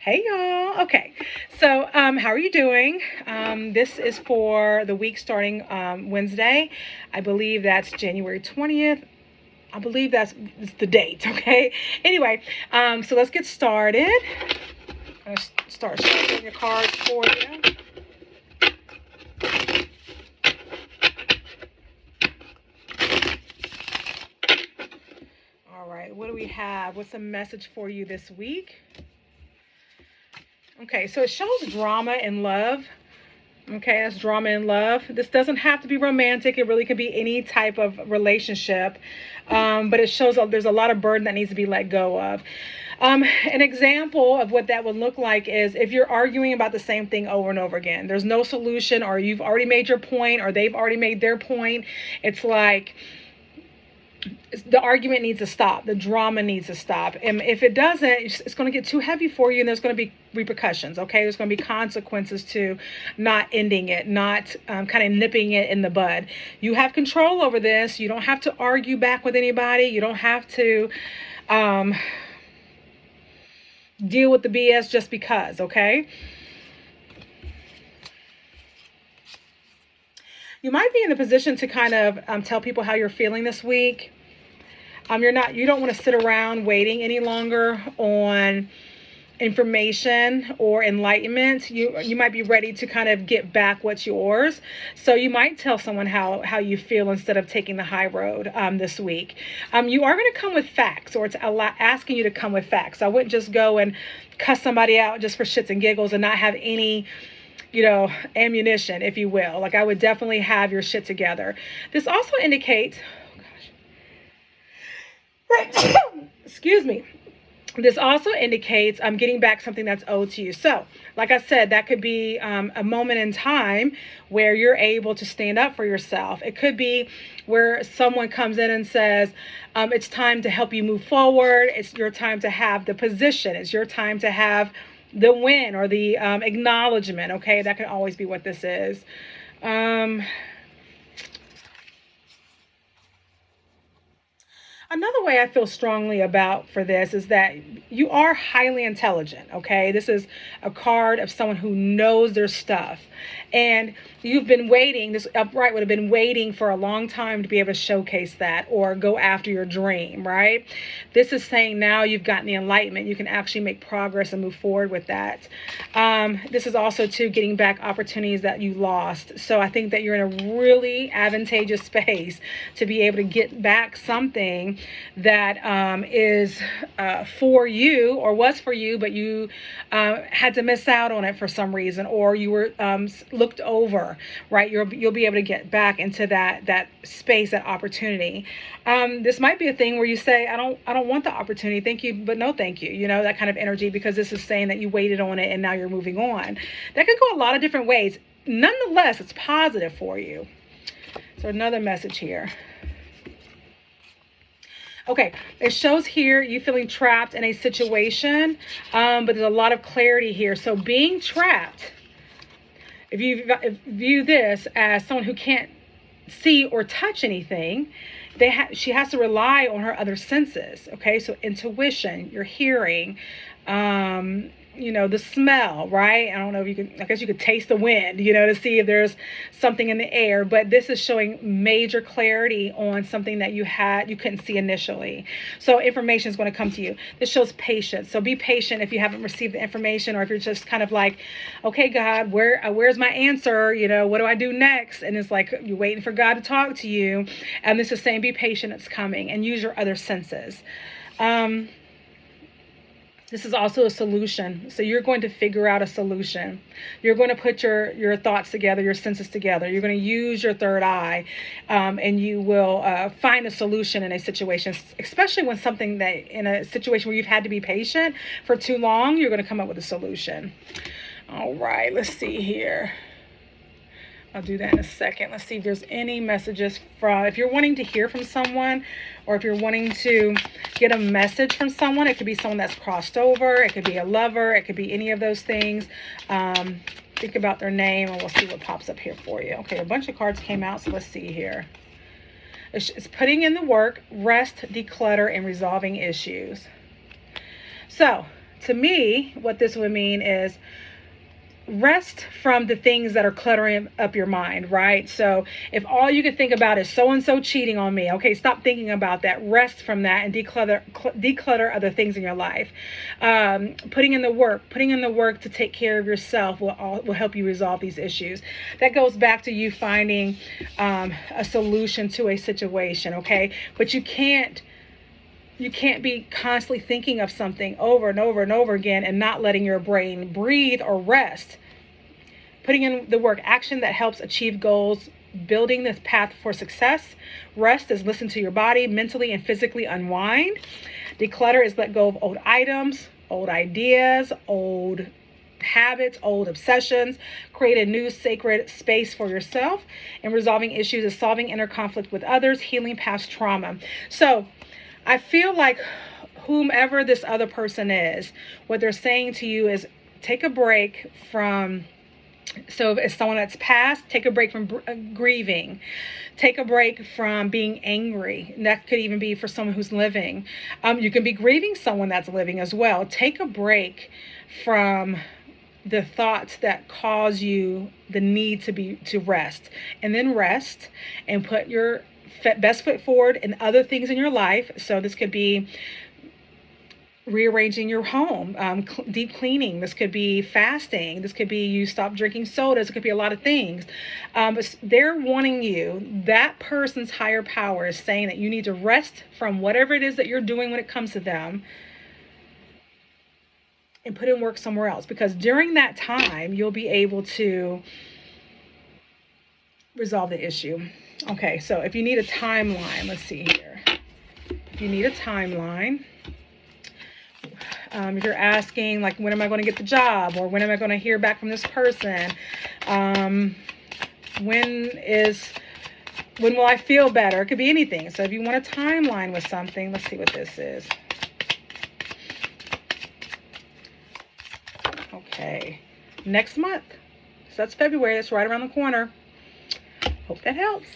Hey y'all. Okay, so how are you doing? This is for the week starting Wednesday. I believe that's January 20th. I believe that's the date. Okay. Anyway, so let's get started. I'm gonna start shuffling your cards for you. All right. What do we have? What's a message for you this week? Okay, so it shows drama in love. Okay, that's drama in love. This doesn't have to be romantic. It really could be any type of relationship. But it shows there's a lot of burden that needs to be let go of. An example of what that would look like is if you're arguing about the same thing over and over again. There's no solution, or you've already made your point, or they've already made their point. It's like the argument needs to stop. The drama needs to stop. And if it doesn't, it's going to get too heavy for you, and there's going to be repercussions. Okay, there's going to be consequences to not ending it, not kind of nipping it in the bud. You have control over this. You don't have to argue back with anybody. You don't have to deal with the BS just because. Okay. You might be in the position to kind of tell people how you're feeling this week. You don't want to sit around waiting any longer on information or enlightenment. You might be ready to kind of get back what's yours. So you might tell someone how you feel instead of taking the high road this week. You are going to come with facts, or it's asking you to come with facts. I wouldn't just go and cuss somebody out just for shits and giggles and not have any ammunition, if you will. Like, I would definitely have your shit together. This also indicates, excuse me. This also indicates I'm getting back something that's owed to you. So, like I said, that could be a moment in time where you're able to stand up for yourself. It could be where someone comes in and says, it's time to help you move forward. It's your time to have the position. It's your time to have the win or the acknowledgement. Okay, that can always be what this is. Another way I feel strongly about for this is that you are highly intelligent, okay? This is a card of someone who knows their stuff. And you've been waiting, this upright would have been waiting for a long time to be able to showcase that or go after your dream, right? This is saying now you've gotten the enlightenment. You can actually make progress and move forward with that. This is also, too, getting back opportunities that you lost. So I think that you're in a really advantageous space to be able to get back something that is for you, or was for you, but you had to miss out on it for some reason, or you were looked over, right? You'll be able to get back into that space, that opportunity. This might be a thing where you say, I don't want the opportunity, thank you, but no thank you, that kind of energy, because this is saying that you waited on it and now you're moving on. That could go a lot of different ways. Nonetheless, it's positive for you. So another message here. Okay, it shows here you feeling trapped in a situation, but there's a lot of clarity here. So being trapped, if you view this as someone who can't see or touch anything, she has to rely on her other senses. Okay, so intuition, your hearing, the smell, right? I don't know if I guess you could taste the wind, to see if there's something in the air, but this is showing major clarity on something that you couldn't see initially. So information is going to come to you. This shows patience. So be patient if you haven't received the information, or if you're just kind of like, okay, God, where's my answer? What do I do next? And it's like you're waiting for God to talk to you. And this is saying be patient, it's coming, and use your other senses. This is also a solution. So you're going to figure out a solution. You're going to put your thoughts together, your senses together. You're going to use your third eye, and you will find a solution in a situation, especially when in a situation where you've had to be patient for too long, you're going to come up with a solution. All right, let's see here. I'll do that in a second. Let's see if there's any messages if you're wanting to hear from someone, or if you're wanting to get a message from someone. It could be someone that's crossed over. It could be a lover. It could be any of those things. Think about their name, and we'll see what pops up here for you. Okay, a bunch of cards came out, so let's see here. It's putting in the work, rest, declutter, and resolving issues. So to me, what this would mean is rest from the things that are cluttering up your mind, right? So if all you can think about is so and so cheating on me, okay, stop thinking about that. Rest from that and declutter other things in your life. Putting in the work to take care of yourself will help you resolve these issues. That goes back to you finding a solution to a situation, okay? But you can't be constantly thinking of something over and over and over again and not letting your brain breathe or rest. Putting in the work, action that helps achieve goals, building this path for success. Rest is listen to your body, mentally and physically unwind. Declutter is let go of old items, old ideas, old habits, old obsessions. Create a new sacred space for yourself. And resolving issues is solving inner conflict with others, healing past trauma. So I feel like whomever this other person is, what they're saying to you is take a break from, so if it's someone that's passed, take a break from grieving. Take a break from being angry. And that could even be for someone who's living. You can be grieving someone that's living as well. Take a break from the thoughts that cause you the need to rest. And then rest and put your best foot forward in other things in your life. So this could be rearranging your home, deep cleaning. This could be fasting. This could be you stop drinking sodas. It could be a lot of things. But they're wanting you, that person's higher power is saying that you need to rest from whatever it is that you're doing when it comes to them and put in work somewhere else. Because during that time, you'll be able to resolve the issue. Okay, so if you need a timeline, let's see here. If you need a timeline, if you're asking, like, when am I going to get the job? Or when am I going to hear back from this person? When will I feel better? It could be anything. So if you want a timeline with something, let's see what this is. Okay, next month. So that's February. That's right around the corner. Hope that helps.